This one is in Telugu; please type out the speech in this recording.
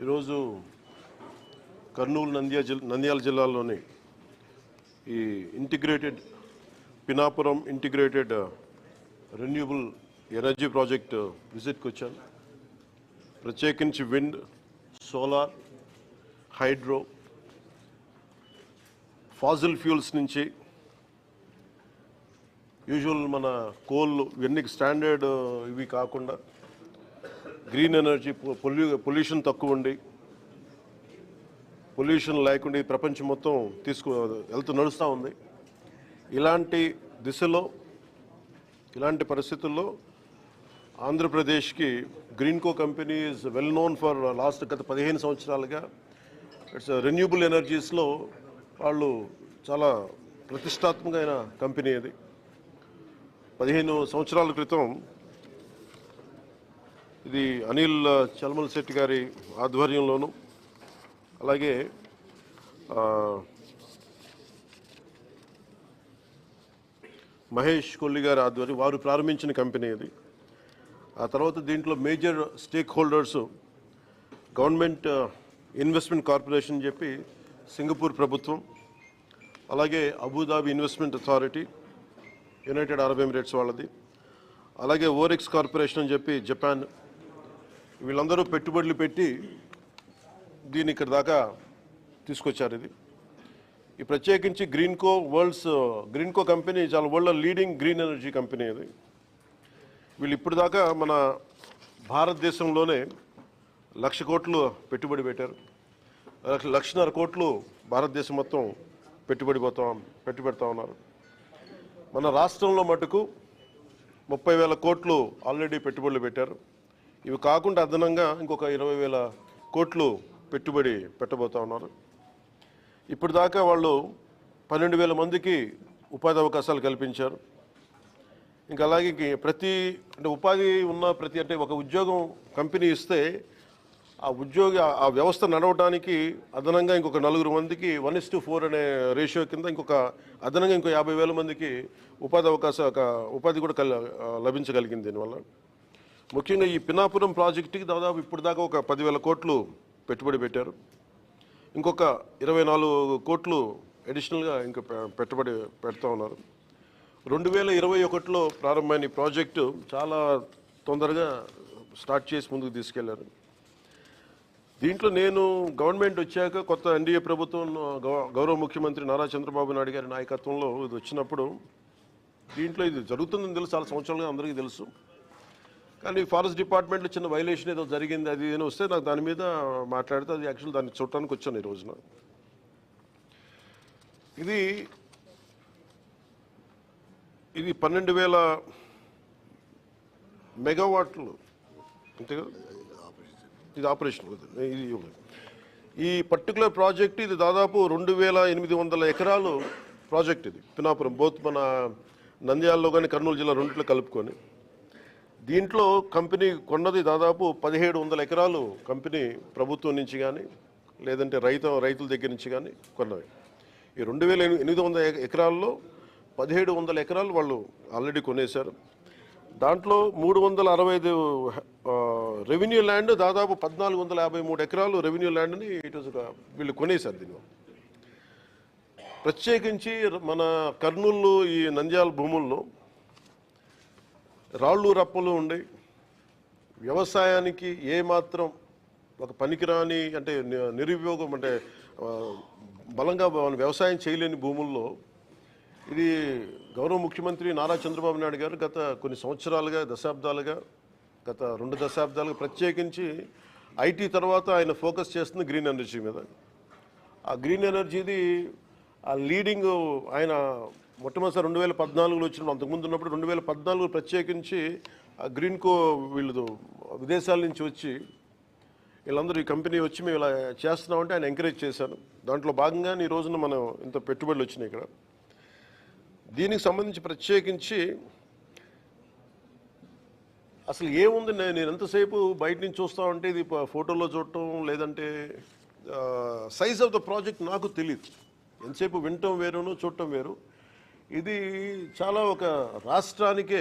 ఈరోజు కర్నూలు నంద్యాల జిల్లాలోని ఈ integrated Pinapuram integrated renewable energy project విజిట్కి వచ్చాను. ప్రత్యేకించి wind, solar, hydro, fossil fuels నుంచి యూజువల్ మన కోల్ ఇవన్నీ స్టాండర్డ్ ఇవి కాకుండా గ్రీన్ ఎనర్జీ, పొల్యూషన్ తక్కువ ఉండి పొల్యూషన్ లేకుండా ఈ ప్రపంచం మొత్తం నడుస్తూ ఉంది. ఇలాంటి దిశలో ఇలాంటి పరిస్థితుల్లో ఆంధ్రప్రదేశ్కి Greenko company is well known for గత 15 సంవత్సరాలుగా ఇట్స్ రెన్యూబుల్ ఎనర్జీస్లో వాళ్ళు చాలా ప్రతిష్టాత్మకమైన కంపెనీ. అది 15 సంవత్సరాల క్రితం ఇది అనిల్ చల్మల్ శెట్టి గారి ఆధ్వర్యంలోను, అలాగే మహేష్ కొల్లి గారి ఆధ్వర్యం వారు ప్రారంభించిన కంపెనీ ఇది. ఆ తర్వాత దీంట్లో major stake holders government investment corporation చెప్పి సింగపూర్ ప్రభుత్వం, అలాగే Abu Dhabi investment authority United Arab Emirates వాళ్ళది, అలాగే ఓరెక్స్ కార్పొరేషన్ అని చెప్పి జపాన్, వీళ్ళందరూ పెట్టుబడులు పెట్టి దీన్ని ఇక్కడ దాకా తీసుకొచ్చారు. ఈ ప్రత్యేకించి గ్రీన్కో కంపెనీ చాలా వరల్డ్లో లీడింగ్ గ్రీన్ ఎనర్జీ కంపెనీ. ఇది వీళ్ళు ఇప్పుడు దాకా మన భారతదేశంలోనే 1,00,000 కోట్లు పెట్టుబడి పెట్టారు. 1,50,000 కోట్లు భారతదేశం మొత్తం పెట్టుబెడతా ఉన్నారు. మన రాష్ట్రంలో మటుకు 30,000 కోట్లు ఆల్రెడీ పెట్టుబడులు పెట్టారు. ఇవి కాకుండా అదనంగా ఇంకొక 20,000 కోట్లు పెట్టుబడి పెట్టబోతా ఉన్నారు. ఇప్పుడు దాకా వాళ్ళు 12,000 మందికి ఉపాధి అవకాశాలు కల్పించారు. ఇంకా అలాగే ఉపాధి ఉన్న అంటే ఒక ఉద్యోగం కంపెనీ ఇస్తే ఆ వ్యవస్థ నడవడానికి అదనంగా ఇంకొక 4 మందికి 1:4 అనే రేషియో కింద అదనంగా ఇంకో 50,000 మందికి ఉపాధి కూడా లభించగలిగింది. దీనివల్ల ముఖ్యంగా ఈ పినాపురం ప్రాజెక్టుకి దాదాపు ఇప్పుడు దాకా ఒక 10,000 కోట్లు పెట్టుబడి పెట్టారు. ఇంకొక 24 కోట్లు అడిషనల్గా ఇంకా పెట్టుబడి పెడతా ఉన్నారు. 2021లో ప్రారంభమైన ఈ ప్రాజెక్టు చాలా తొందరగా స్టార్ట్ చేసి ముందుకు తీసుకెళ్లారు. దీంట్లో నేను గవర్నమెంట్ వచ్చాక కొత్త ఎన్డీఏ ప్రభుత్వం గౌరవ ముఖ్యమంత్రి నారా చంద్రబాబు నాయుడు గారి నాయకత్వంలో ఇది వచ్చినప్పుడు దీంట్లో ఇది జరుగుతుందని తెలుసు, చాలా సంవత్సరాలుగా అందరికీ తెలుసు. కానీ ఫారెస్ట్ డిపార్ట్మెంట్లో చిన్న వైలేషన్ ఏదో జరిగింది, అది ఏదో వస్తే నాకు దాని మీద మాట్లాడితే అది యాక్చువల్ దాన్ని చూడటానికి వచ్చాను ఈ రోజున. ఇది 12,000 మెగావాట్లు అంతే కదా. ఇది ఆపరేషన్. ఈ పర్టికులర్ ప్రాజెక్ట్ ఇది దాదాపు 2,800 ఎకరాలు ప్రాజెక్ట్. ఇది పినాపురం బోత్ మన నంద్యాలలో కానీ కర్నూలు జిల్లా రెండిట్లో కలుపుకొని దీంట్లో కంపెనీ కొన్నది దాదాపు 1,700 ఎకరాలు కంపెనీ ప్రభుత్వం నుంచి కానీ లేదంటే రైతుల దగ్గర నుంచి కానీ కొన్నవి. ఈ 2,800 ఎకరాల్లో 1,700 ఎకరాలు వాళ్ళు ఆల్రెడీ కొనేశారు. దాంట్లో 365 రెవెన్యూ ల్యాండ్, దాదాపు 1,453 ఎకరాలు రెవెన్యూ ల్యాండ్ని వీళ్ళు కొనేశారు. దీనివల్ల ప్రత్యేకించి మన కర్నూలు ఈ నంద్యాల భూముల్లో రాళ్ళు రప్పలు ఉండి వ్యవసాయానికి ఏమాత్రం ఒక పనికిరాని అంటే నిరుపయోగం అంటే బలంగా వ్యవసాయం చేయలేని భూముల్లో ఇది గౌరవ ముఖ్యమంత్రి నారా చంద్రబాబు నాయుడు గారు గత కొన్ని సంవత్సరాలుగా గత 2 దశాబ్దాలుగా ప్రత్యేకించి ఐటీ తర్వాత ఆయన ఫోకస్ చేస్తుంది గ్రీన్ ఎనర్జీ మీద. ఆ గ్రీన్ ఎనర్జీది ఆ లీడింగ్ ఆయన మొట్టమొదటిసారి 2014లో వచ్చినప్పుడు, అంతకుముందు ఉన్నప్పుడు 2014 ప్రత్యేకించి ఆ గ్రీన్కో వీళ్ళు విదేశాల నుంచి వచ్చి వీళ్ళందరూ ఈ కంపెనీ వచ్చి మేము ఇలా చేస్తున్నామంటే ఆయన ఎంకరేజ్ చేశాను. దాంట్లో భాగంగానే ఈ రోజున మనం ఇంత పెట్టుబడులు వచ్చినాయి ఇక్కడ. దీనికి సంబంధించి ప్రత్యేకించి అసలు ఏముంది, నేను ఎంతసేపు బయట నుంచి చూస్తా ఉంటే ఇది ఫోటోలో చూడటం లేదంటే సైజ్ ఆఫ్ ద ప్రాజెక్ట్ నాకు తెలియదు. ఎంతసేపు వినటం వేరును చూడటం వేరు. ఇది చాలా ఒక రాష్ట్రానికే